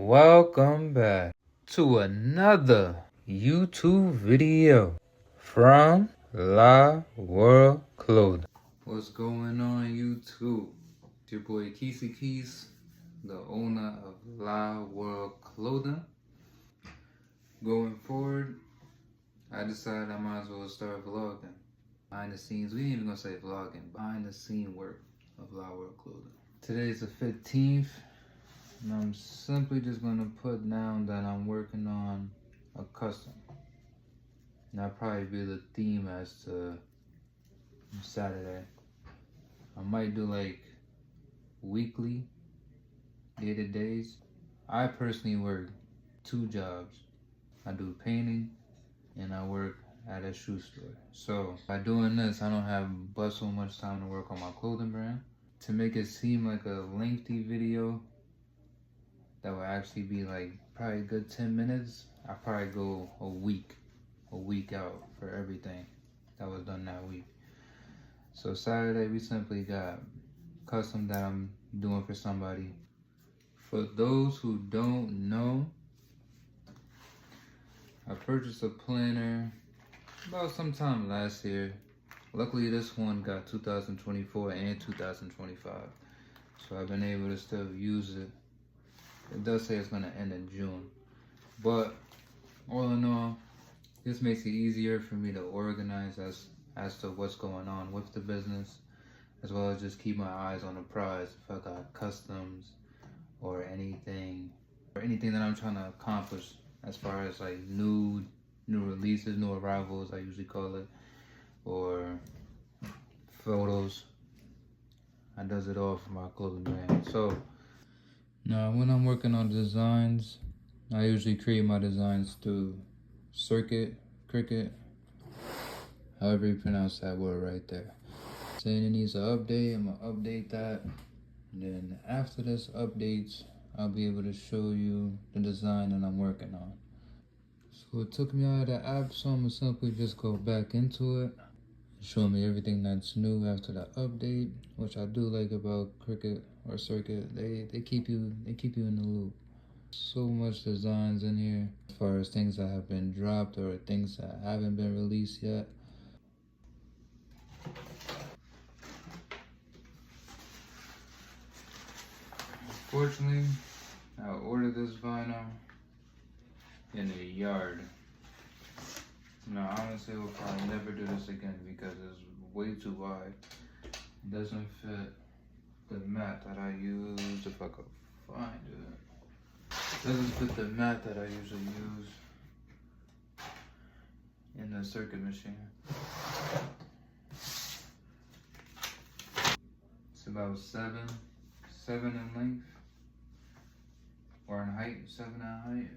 Welcome back to another YouTube video from La World Clothing. What's going on, YouTube? It's your boy Keesy Keys, the owner of La World Clothing. Going forward, I decided I might as well start vlogging. Behind the scenes, we ain't even gonna say vlogging, behind the scene work of La World Clothing. Today's the 15th. And I'm simply just going to put down that I'm working on a custom. And that'll probably be the theme as to Saturday. I might do like weekly, day-to-days. I personally work 2 jobs. I do painting and I work at a shoe store. So by doing this, I don't have but so much time to work on my clothing brand. To make it seem like a lengthy video, that would actually be like probably a good 10 minutes. I probably go a week out for everything that was done that week. So Saturday we simply got custom that I'm doing for somebody. For those who don't know, I purchased a planner about sometime last year. Luckily this one got 2024 and 2025. So I've been able to still use it. It does say it's gonna end in June, but all in all, this makes it easier for me to organize as to what's going on with the business, as well as just keep my eyes on the prize if I got customs or anything that I'm trying to accomplish as far as like new releases, new arrivals, I usually call it, or photos. I does it all for my clothing brand. So now, when I'm working on designs, I usually create my designs through Cricut, however you pronounce that word right there. Saying it needs an update, I'm gonna update that. And then after this updates, I'll be able to show you the design that I'm working on. So it took me out of the app, so I'm gonna simply just go back into it. Show me everything that's new after the update, which I do like about Cricut or Circuit. They keep you in the loop. So much designs in here as far as things that have been dropped or things that haven't been released yet. Unfortunately, I ordered this vinyl in a yard. Now, honestly, we'll probably never do this again because it's way too wide. It doesn't fit the mat that I use, if I could find it. It doesn't fit the mat that I usually use in the circuit machine. It's about 7 in length, or in height, 7 in height.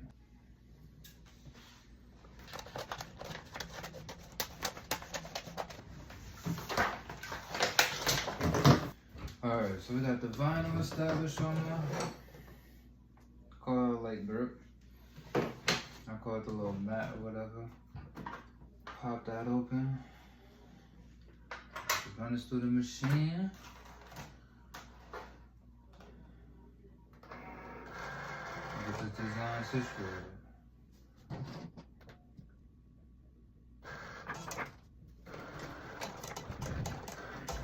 Alright, so we got the vinyl established on there. Call it like grip. I call it the little mat or whatever. Pop that open. Run this through the machine. Get this design situated.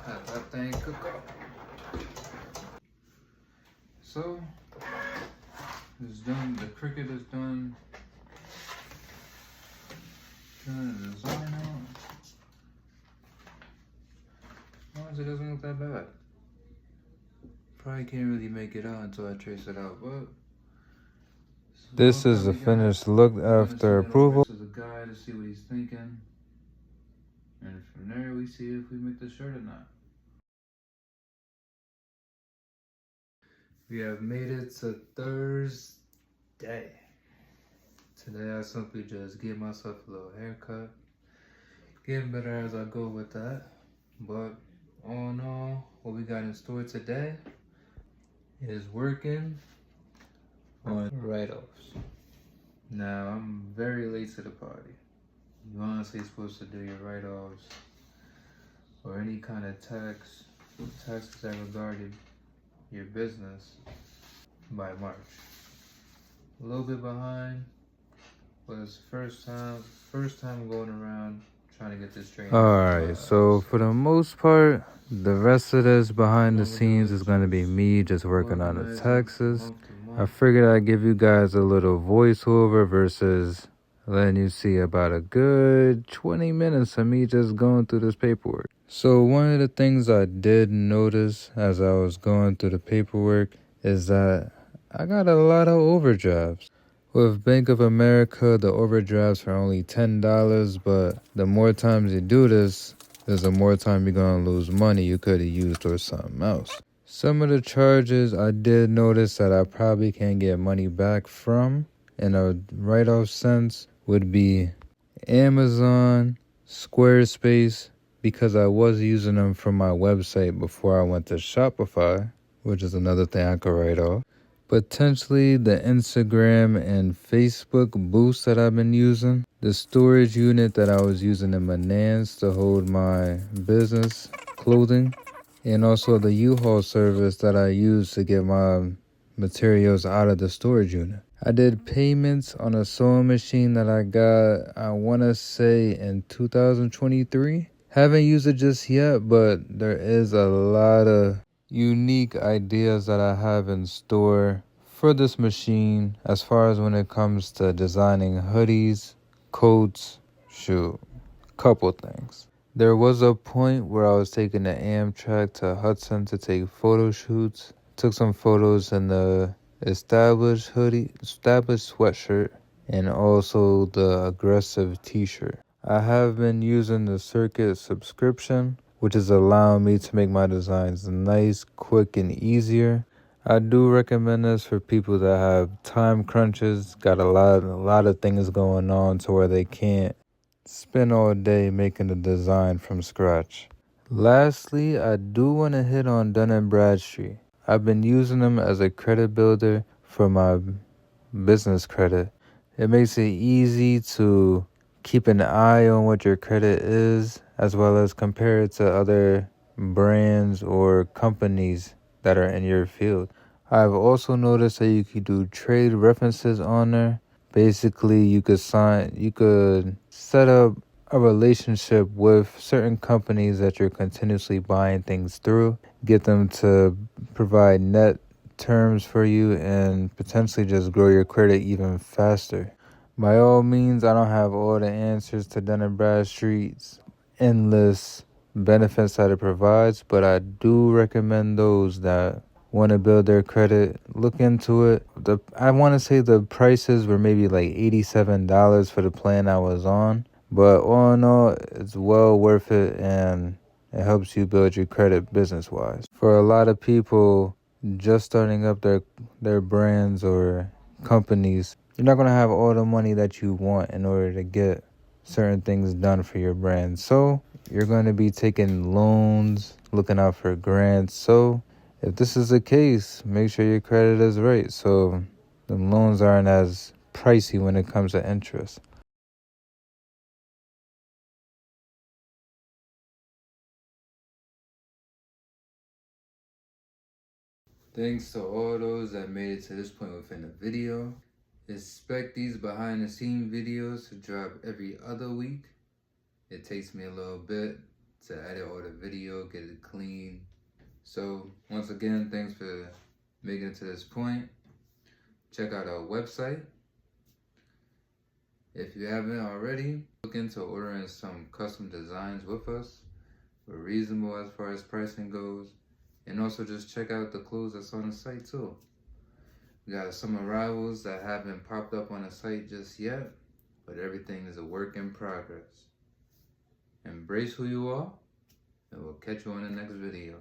Let that thing cook up. So, it's done, the Cricut is done. Turn the design on. Honestly, it doesn't look that bad. Probably can't really make it out until I trace it out, but this is the finished look after approval. This is a guy to see what he's thinking. And from there, we see if we make the shirt or not. We have made it to Thursday. Today I simply just give myself a little haircut. Getting better as I go with that. But all in all, what we got in store today is working on write-offs. Now, I'm very late to the party. You honestly supposed to do your write-offs or any kind of taxes that regarded your business by March. a little bit behind, but it's first time going around trying to get this train. Alright, so for the most part, the rest of this behind the scenes is going to be me just working on the taxes. I figured I'd give you guys a little voiceover versus letting you see about a good 20 minutes of me just going through this paperwork. So one of the things I did notice as I was going through the paperwork is that I got a lot of overdrafts. With Bank of America, the overdrafts are only $10, but the more times you do this, there's the more time you're going to lose money you could have used for something else. Some of the charges I did notice that I probably can't get money back from in a write-off sense would be Amazon, Squarespace, because I was using them for my website before I went to Shopify, which is another thing I could write off. Potentially the Instagram and Facebook boost that I've been using. The storage unit that I was using in Manans to hold my business clothing. And also the U-Haul service that I use to get my materials out of the storage unit. I did payments on a sewing machine that I got, I want to say in 2023. Haven't used it just yet, but there is a lot of unique ideas that I have in store for this machine as far as when it comes to designing hoodies, coats, couple things. There was a point where I was taking the Amtrak to Hudson to take photo shoots. Took some photos in the established sweatshirt and also the aggressive t-shirt. I have been using the Circuit subscription, which is allowing me to make my designs nice, quick, and easier. I do recommend this for people that have time crunches, got a lot of things going on to where they can't spend all day making a design from scratch. Lastly, I do want to hit on Dun & Bradstreet. I've been using them as a credit builder for my business credit. It makes it easy to keep an eye on what your credit is, as well as compare it to other brands or companies that are in your field. I've also noticed that you could do trade references on there. Basically, you could set up a relationship with certain companies that you're continuously buying things through, get them to provide net terms for you and potentially just grow your credit even faster. By all means, I don't have all the answers to Dun & Bradstreet's endless benefits that it provides, but I do recommend those that want to build their credit, look into it. I want to say the prices were maybe like $87 for the plan I was on, but all in all, it's well worth it and it helps you build your credit business-wise. For a lot of people just starting up their brands or companies, you're not going to have all the money that you want in order to get certain things done for your brand. So you're going to be taking loans, looking out for grants. So if this is the case, make sure your credit is right so the loans aren't as pricey when it comes to interest. Thanks to all those that made it to this point within the video. Expect these behind the scenes videos to drop every other week. It takes me a little bit to edit all the video, get it clean. So once again, thanks for making it to this point. Check out our website. If you haven't already, look into ordering some custom designs with us. We're reasonable as far as pricing goes. And also just check out the clothes that's on the site too. We got some arrivals that haven't popped up on the site just yet, but everything is a work in progress. Embrace who you are, and we'll catch you on the next video.